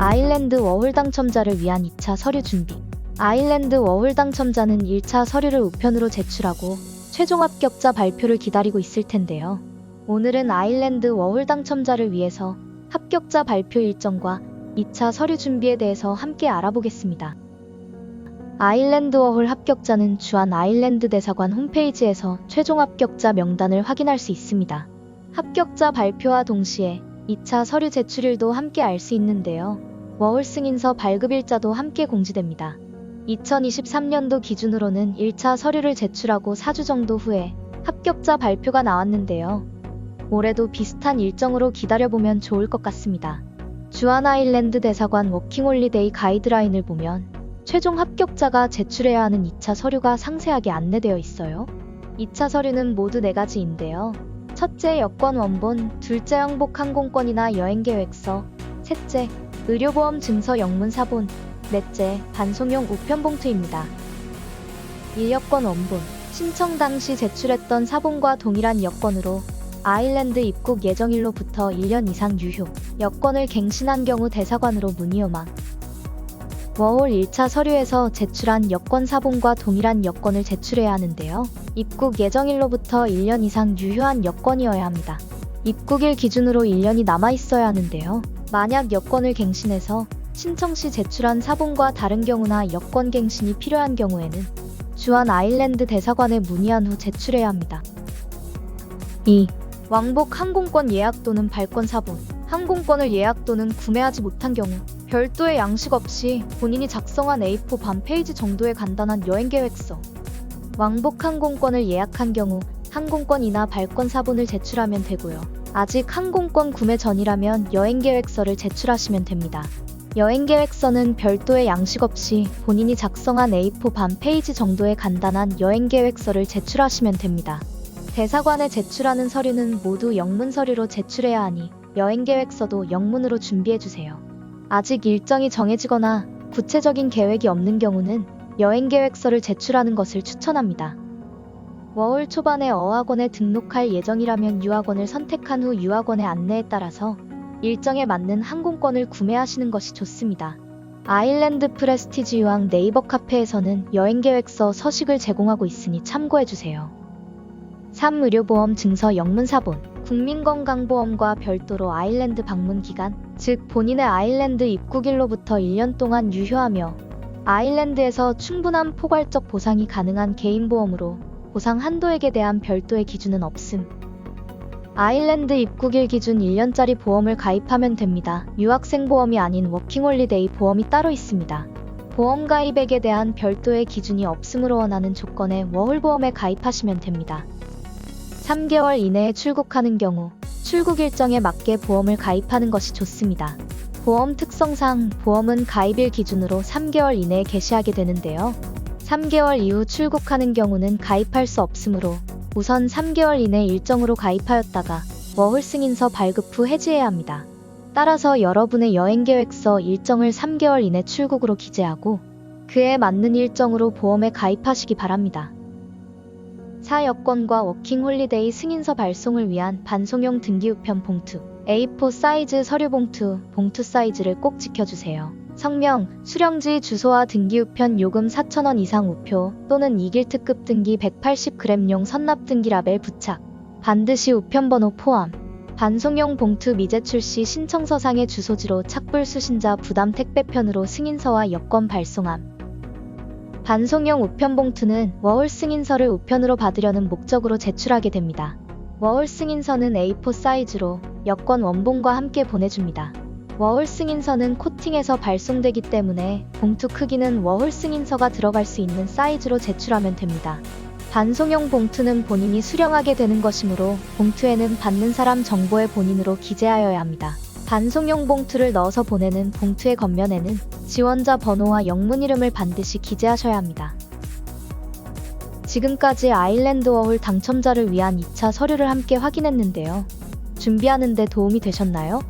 아일랜드 워홀 당첨자를 위한 2차 서류 준비. 아일랜드 워홀 당첨자는 1차 서류를 우편으로 제출하고 최종 합격자 발표를 기다리고 있을 텐데요. 오늘은 아일랜드 워홀 당첨자를 위해서 합격자 발표 일정과 2차 서류 준비에 대해서 함께 알아보겠습니다. 아일랜드 워홀 합격자는 주한 아일랜드 대사관 홈페이지에서 최종 합격자 명단을 확인할 수 있습니다. 합격자 발표와 동시에 2차 서류 제출일도 함께 알 수 있는데요. 워홀 승인서 발급일자도 함께 공지됩니다. 2023년도 기준으로는 1차 서류를 제출하고 4주 정도 후에 합격자 발표가 나왔는데요. 올해도 비슷한 일정으로 기다려보면 좋을 것 같습니다. 주한 아일랜드 대사관 워킹홀리데이 가이드라인을 보면 최종 합격자가 제출해야 하는 2차 서류가 상세하게 안내되어 있어요. 2차 서류는 모두 4가지인데요. 첫째, 여권 원본, 둘째, 항복 항공권이나 여행계획서, 셋째, 의료보험 증서 영문 사본, 넷째, 반송용 우편 봉투입니다. 1여권 원본, 신청 당시 제출했던 사본과 동일한 여권으로 아일랜드 입국 예정일로부터 1년 이상 유효, 여권을 갱신한 경우 대사관으로 문의 요망. 워홀 1차 서류에서 제출한 여권 사본과 동일한 여권을 제출해야 하는데요. 입국 예정일로부터 1년 이상 유효한 여권이어야 합니다. 입국일 기준으로 1년이 남아있어야 하는데요. 만약 여권을 갱신해서 신청 시 제출한 사본과 다른 경우나 여권 갱신이 필요한 경우에는 주한 아일랜드 대사관에 문의한 후 제출해야 합니다. 2. 왕복 항공권 예약 또는 발권 사본. 항공권을 예약 또는 구매하지 못한 경우 별도의 양식 없이 본인이 작성한 A4 반 페이지 정도의 간단한 여행계획서. 왕복 항공권을 예약한 경우 항공권이나 발권 사본을 제출하면 되고요. 아직 항공권 구매 전이라면 여행계획서를 제출하시면 됩니다. 여행계획서는 별도의 양식 없이 본인이 작성한 A4 반 페이지 정도의 간단한 여행계획서를 제출하시면 됩니다. 대사관에 제출하는 서류는 모두 영문 서류로 제출해야 하니 여행계획서도 영문으로 준비해주세요. 아직 일정이 정해지거나 구체적인 계획이 없는 경우는 여행계획서를 제출하는 것을 추천합니다. 워홀 초반에 어학원에 등록할 예정이라면 유학원을 선택한 후 유학원의 안내에 따라서 일정에 맞는 항공권을 구매하시는 것이 좋습니다. 아일랜드 프레스티지 유학 네이버 카페에서는 여행계획서 서식을 제공하고 있으니 참고해주세요. 3. 의료보험 증서 영문 사본. 국민건강보험과 별도로 아일랜드 방문 기간, 즉 본인의 아일랜드 입국일로부터 1년 동안 유효하며 아일랜드에서 충분한 포괄적 보상이 가능한 개인보험으로 보상 한도액에 대한 별도의 기준은 없음. 아일랜드 입국일 기준 1년짜리 보험을 가입하면 됩니다. 유학생 보험이 아닌 워킹홀리데이 보험이 따로 있습니다. 보험 가입액에 대한 별도의 기준이 없음으로 원하는 조건에 워홀보험에 가입하시면 됩니다. 3개월 이내에 출국하는 경우 출국 일정에 맞게 보험을 가입하는 것이 좋습니다. 보험 특성상 보험은 가입일 기준으로 3개월 이내에 개시하게 되는데요. 3개월 이후 출국하는 경우는 가입할 수 없으므로 우선 3개월 이내 일정으로 가입하였다가 워홀 승인서 발급 후 해지해야 합니다. 따라서 여러분의 여행계획서 일정을 3개월 이내 출국으로 기재하고 그에 맞는 일정으로 보험에 가입하시기 바랍니다. 4. 여권과 워킹홀리데이 승인서 발송을 위한 반송용 등기우편 봉투. A4 사이즈 서류 봉투 사이즈를 꼭 지켜주세요. 성명, 수령지, 주소와 등기우편 요금 4,000원 이상 우표 또는 2길 특급 등기 180g용 선납 등기 라벨 부착. 반드시 우편번호 포함. 반송용 봉투 미제출 시 신청서상의 주소지로 착불 수신자 부담 택배편으로 승인서와 여권 발송함. 반송용 우편 봉투는 워홀 승인서를 우편으로 받으려는 목적으로 제출하게 됩니다. 워홀 승인서는 A4 사이즈로 여권 원본과 함께 보내줍니다. 워홀 승인서는 코팅해서 발송되기 때문에 봉투 크기는 워홀 승인서가 들어갈 수 있는 사이즈로 제출하면 됩니다. 반송용 봉투는 본인이 수령하게 되는 것이므로 봉투에는 받는 사람 정보의 본인으로 기재하여야 합니다. 반송용 봉투를 넣어서 보내는 봉투의 겉면에는 지원자 번호와 영문 이름을 반드시 기재하셔야 합니다. 지금까지 아일랜드 워홀 당첨자를 위한 2차 서류를 함께 확인했는데요. 준비하는 데 도움이 되셨나요?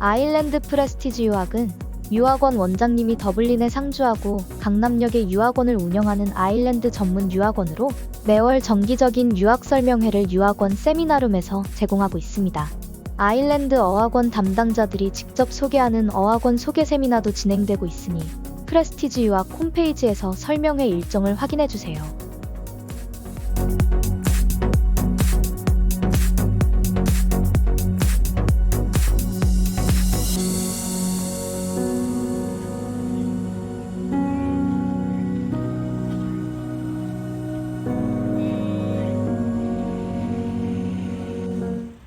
아일랜드 프레스티지 유학은 유학원 원장님이 더블린에 상주하고 강남역에 유학원을 운영하는 아일랜드 전문 유학원으로 매월 정기적인 유학 설명회를 유학원 세미나룸에서 제공하고 있습니다. 아일랜드 어학원 담당자들이 직접 소개하는 어학원 소개 세미나도 진행되고 있으니 프레스티지 유학 홈페이지에서 설명회 일정을 확인해주세요.